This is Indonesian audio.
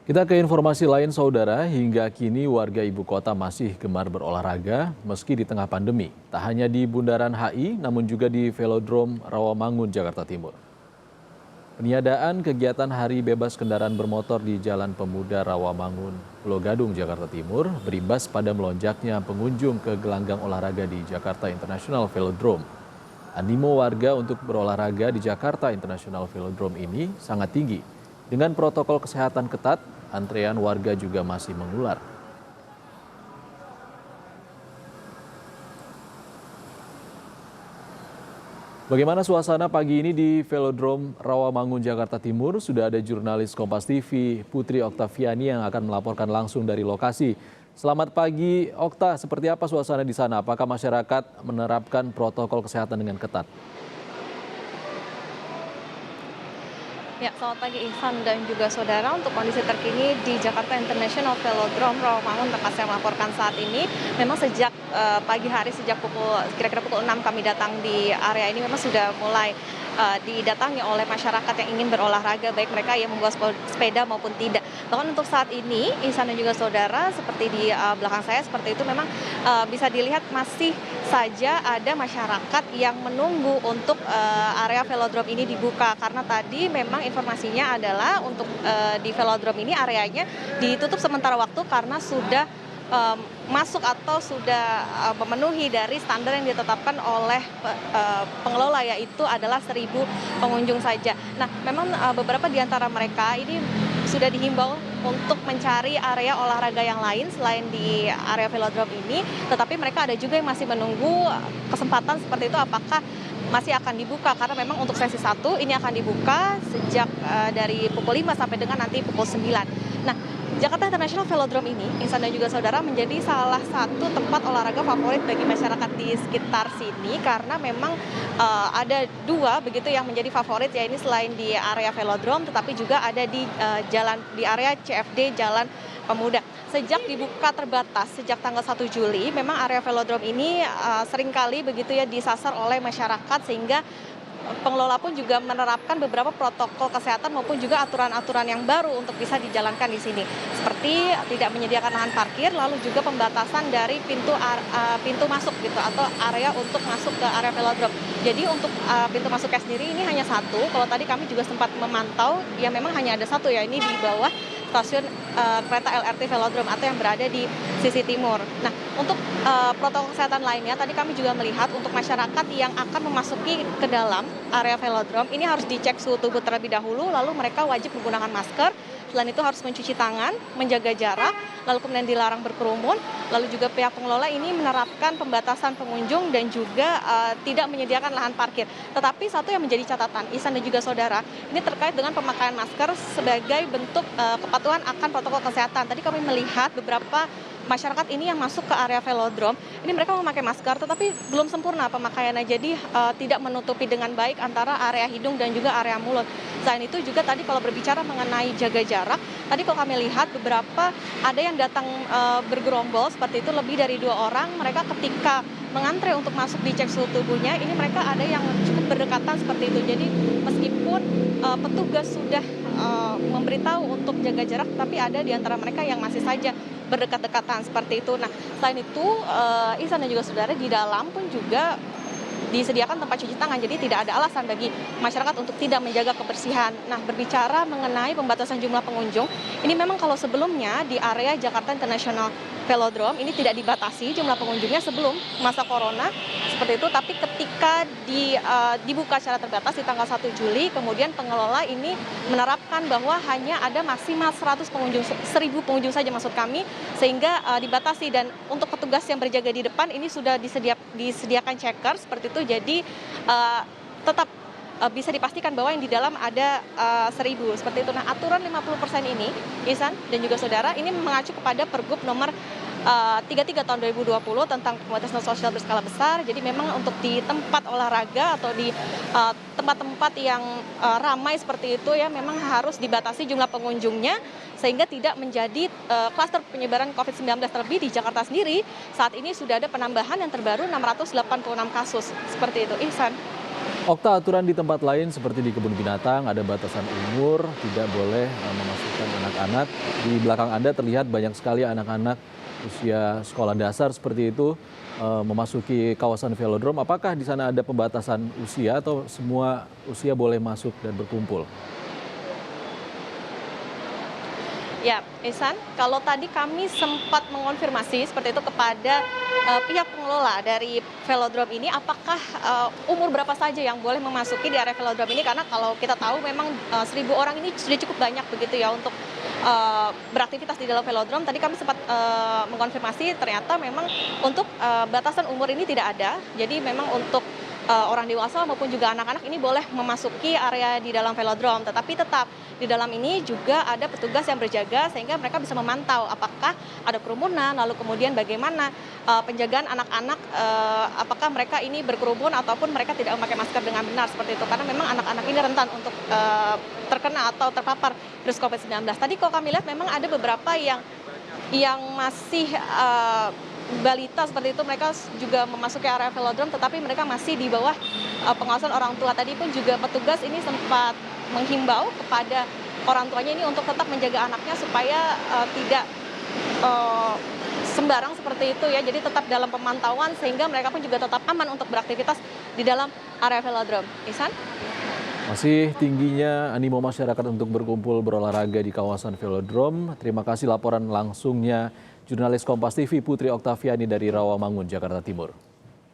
Kita ke informasi lain, saudara. Hingga kini warga ibu kota masih gemar berolahraga meski di tengah pandemi. Tak hanya di Bundaran HI, namun juga di Velodrome Rawamangun, Jakarta Timur. Peniadaan kegiatan Hari Bebas Kendaraan Bermotor di Jalan Pemuda Rawamangun, Pulau Gadung, Jakarta Timur berimbas pada melonjaknya pengunjung ke gelanggang olahraga di Jakarta International Velodrome. Animo warga untuk berolahraga di Jakarta International Velodrome ini sangat tinggi. Dengan protokol kesehatan ketat, antrean warga juga masih mengular. Bagaimana suasana pagi ini di Velodrome Rawamangun, Jakarta Timur? Sudah ada jurnalis Kompas TV Putri Oktaviani yang akan melaporkan langsung dari lokasi. Selamat pagi, Okta. Seperti apa suasana di sana? Apakah masyarakat menerapkan protokol kesehatan dengan ketat? Ya, selamat pagi Ihsan dan juga saudara. Untuk kondisi terkini di Jakarta International Velodrome Rawamangun tempat saya melaporkan saat ini, memang sejak pagi hari, sejak kira-kira pukul 6 kami datang di area ini memang sudah mulai didatangi oleh masyarakat yang ingin berolahraga, baik mereka yang membawa sepeda maupun tidak. Bahkan untuk saat ini, Ihsan dan juga saudara, seperti di belakang saya seperti itu, memang bisa dilihat masih saja ada masyarakat yang menunggu untuk area velodrome ini dibuka, karena tadi memang informasinya adalah untuk di velodrome ini areanya ditutup sementara waktu karena sudah masuk atau sudah memenuhi dari standar yang ditetapkan oleh pengelola, yaitu adalah 1.000 pengunjung saja. Nah, memang beberapa di antara mereka ini sudah dihimbau untuk mencari area olahraga yang lain selain di area velodrome ini, tetapi mereka ada juga yang masih menunggu kesempatan seperti itu apakah masih akan dibuka, karena memang untuk sesi 1 ini akan dibuka sejak dari pukul 5 sampai dengan nanti pukul 9. Nah, Jakarta International Velodrome ini, Ihsan dan juga saudara, menjadi salah satu tempat olahraga favorit bagi masyarakat di sekitar sini, karena memang ada dua begitu yang menjadi favorit, yaitu selain di area velodrome tetapi juga ada di area CFD Jalan Pemuda. Sejak dibuka terbatas sejak tanggal 1 Juli, memang area velodrome ini seringkali begitu ya disasar oleh masyarakat, sehingga pengelola pun juga menerapkan beberapa protokol kesehatan maupun juga aturan-aturan yang baru untuk bisa dijalankan di sini. Seperti tidak menyediakan lahan parkir, lalu juga pembatasan dari pintu masuk gitu atau area untuk masuk ke area velodrome. Jadi untuk pintu masuknya sendiri ini hanya satu. Kalau tadi kami juga sempat memantau, ya memang hanya ada satu, ya ini di bawah stasiun kereta LRT Velodrome atau yang berada di sisi timur. Nah, untuk protokol kesehatan lainnya, tadi kami juga melihat untuk masyarakat yang akan memasuki ke dalam area velodrome ini harus dicek suhu tubuh terlebih dahulu, lalu mereka wajib menggunakan masker. Selain itu harus mencuci tangan, menjaga jarak, lalu kemudian dilarang berkerumun. Lalu juga pihak pengelola ini menerapkan pembatasan pengunjung dan juga tidak menyediakan lahan parkir. Tetapi satu yang menjadi catatan, Ihsan dan juga saudara, ini terkait dengan pemakaian masker sebagai bentuk kepatuhan akan protokol kesehatan. Tadi kami melihat beberapa masyarakat ini yang masuk ke area velodrome, ini mereka memakai masker tetapi belum sempurna pemakaiannya, jadi tidak menutupi dengan baik antara area hidung dan juga area mulut. Selain itu juga tadi kalau berbicara mengenai jaga jarak, tadi kalau kami lihat beberapa ada yang datang bergerombol seperti itu, lebih dari 2 orang. Mereka ketika mengantre untuk masuk dicek suhu tubuhnya, ini mereka ada yang cukup berdekatan seperti itu. Jadi meskipun petugas sudah memberitahu untuk jaga jarak, tapi ada di antara mereka yang masih saja berdekat-dekatan seperti itu. Nah, selain itu Ihsan dan juga saudara, di dalam pun juga disediakan tempat cuci tangan, jadi tidak ada alasan bagi masyarakat untuk tidak menjaga kebersihan. Nah, berbicara mengenai pembatasan jumlah pengunjung, ini memang kalau sebelumnya di area Jakarta International Velodrome ini tidak dibatasi jumlah pengunjungnya sebelum masa corona seperti itu, tapi ketika dibuka secara terbatas di tanggal 1 Juli, kemudian pengelola ini menerapkan bahwa hanya ada maksimal 100 pengunjung, 1.000 pengunjung saja maksud kami, sehingga dibatasi. Dan untuk petugas yang berjaga di depan ini sudah disediakan checker seperti itu, jadi tetap bisa dipastikan bahwa yang di dalam ada 1.000 seperti itu. Nah, aturan 50% ini, Ihsan dan juga saudara, ini mengacu kepada Pergub nomor 33 tahun 2020 tentang pembatasan sosial berskala besar. Jadi memang untuk di tempat olahraga atau di tempat-tempat yang ramai seperti itu, ya memang harus dibatasi jumlah pengunjungnya sehingga tidak menjadi klaster penyebaran COVID-19. Terlebih di Jakarta sendiri saat ini sudah ada penambahan yang terbaru 686 kasus seperti itu, Ihsan. Okta, aturan di tempat lain seperti di kebun binatang ada batasan umur, tidak boleh memasukkan anak-anak. Di belakang Anda terlihat banyak sekali anak-anak usia sekolah dasar seperti itu memasuki kawasan velodrome. Apakah di sana ada pembatasan usia atau semua usia boleh masuk dan berkumpul? Ya, Ihsan, kalau tadi kami sempat mengonfirmasi seperti itu kepada pihak pengelola dari velodrome ini, apakah umur berapa saja yang boleh memasuki di area velodrome ini? Karena kalau kita tahu memang 1.000 orang ini sudah cukup banyak begitu ya untuk beraktivitas di dalam velodrome. Tadi kami sempat mengonfirmasi, ternyata memang untuk batasan umur ini tidak ada. Jadi memang untuk orang dewasa maupun juga anak-anak ini boleh memasuki area di dalam velodrome. Tetapi tetap di dalam ini juga ada petugas yang berjaga sehingga mereka bisa memantau apakah ada kerumunan, lalu kemudian bagaimana penjagaan anak-anak, apakah mereka ini berkerumun ataupun mereka tidak memakai masker dengan benar seperti itu. Karena memang anak-anak ini rentan untuk terkena atau terpapar virus COVID-19. Tadi kalau kami lihat memang ada beberapa yang masih balita seperti itu, mereka juga memasuki area velodrome tetapi mereka masih di bawah pengawasan orang tua. Tadi pun juga petugas ini sempat menghimbau kepada orang tuanya ini untuk tetap menjaga anaknya supaya tidak sembarang seperti itu ya. Jadi tetap dalam pemantauan sehingga mereka pun juga tetap aman untuk beraktivitas di dalam area velodrome. Ihsan? Masih tingginya animo masyarakat untuk berkumpul berolahraga di kawasan velodrome. Terima kasih laporan langsungnya jurnalis Kompas TV Putri Oktaviani dari Rawamangun, Jakarta Timur.